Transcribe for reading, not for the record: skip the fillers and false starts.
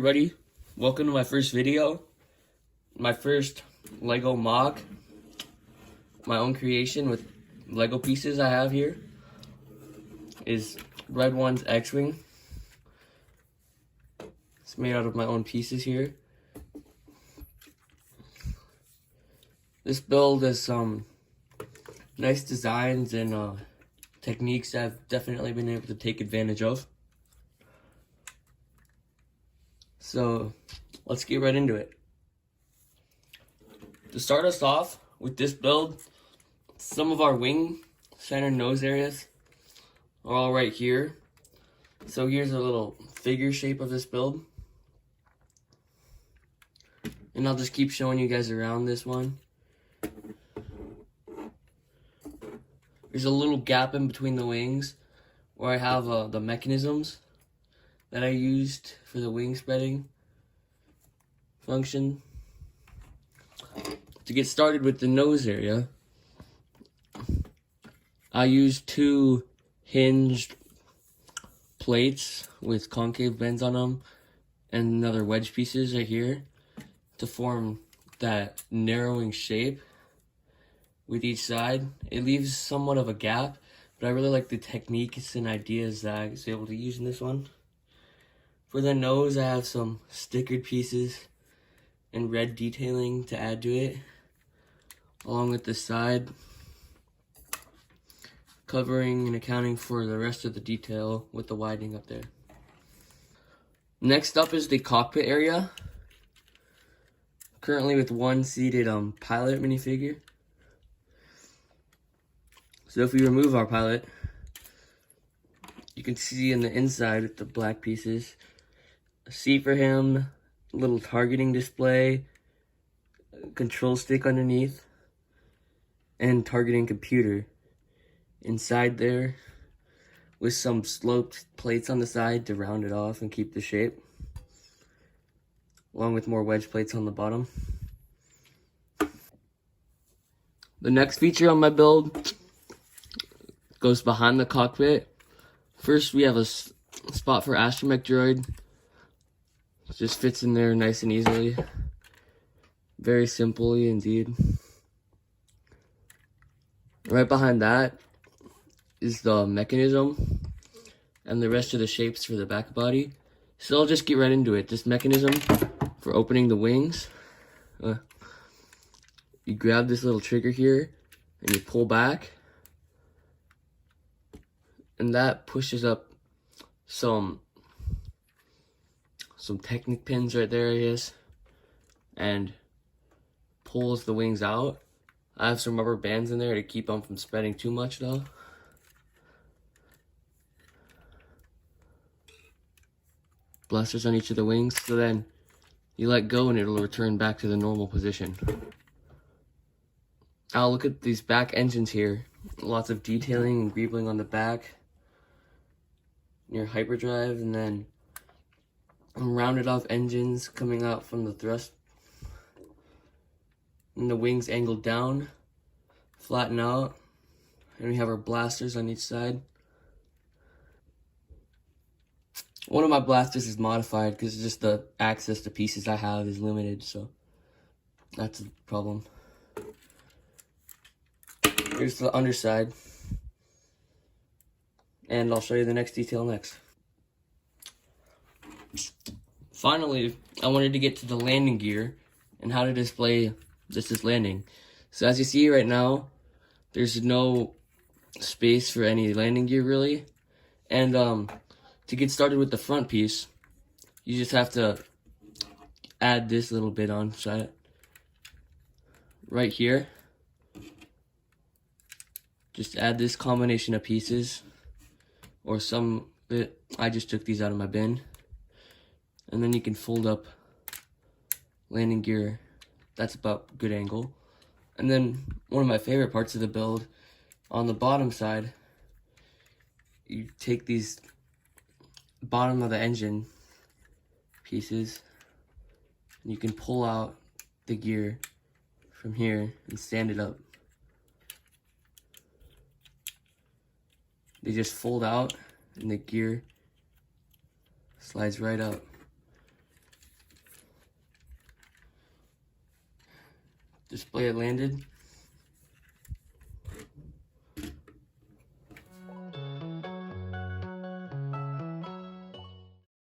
everybody, welcome to my first video. My first Lego MOC, my own creation with Lego pieces I have here, is Red One's X-wing. It's made out of my own pieces here. This build has some nice designs and techniques that I've definitely been able to take advantage of. So let's get right into it. To start us off with this build, some of our wing center nose areas are all right here. So here's a little figure shape of this build. And I'll just keep showing you guys around this one. There's a little gap in between the wings where I have the mechanisms that I used for the wing spreading function. To get started with the nose area, I used two hinged plates with concave bends on them and another wedge pieces right here to form that narrowing shape with each side. It leaves somewhat of a gap, but I really like the techniques and ideas that I was able to use in this one. For the nose, I have some stickered pieces and red detailing to add to it, along with the side, covering and accounting for the rest of the detail with the widening up there. Next up is the cockpit area, currently with one seated pilot minifigure. So if we remove our pilot, you can see in the inside with the black pieces, a seat for him, a little targeting display, a control stick underneath, and targeting computer inside there with some sloped plates on the side to round it off and keep the shape, along with more wedge plates on the bottom. The next feature on my build goes behind the cockpit. First, we have a spot for astromech droid. It just fits in there nice and easily. Very simply indeed. Right behind that is the mechanism and the rest of the shapes for the back body. So I'll just get right into it. This mechanism for opening the wings. You grab this little trigger here and you pull back. And that pushes up some Technic pins right there, I guess, and pulls the wings out. I have some rubber bands in there to keep them from spreading too much though. Blasters on each of the wings, so then you let go and it'll return back to the normal position. Now look at these back engines here. Lots of detailing and greebling on the back near hyperdrive, and then rounded off engines coming out from the thrust, and the wings angled down, flatten out, and we have our blasters on each side. One of my blasters is modified because just the access to pieces I have is limited, so that's a problem. Here's the underside, and I'll show you the next detail next. Finally, I wanted to get to the landing gear and how to display this is landing. So as you see right now, there's no space for any landing gear really. And to get started with the front piece, you just have to add this little bit on side right here. Just add this combination of pieces, or some bit. I just took these out of my bin. And then you can fold up landing gear. That's about good angle. And then one of my favorite parts of the build, on the bottom side, you take these bottom of the engine pieces, and you can pull out the gear from here and stand it up. They just fold out and the gear slides right up. display it landed.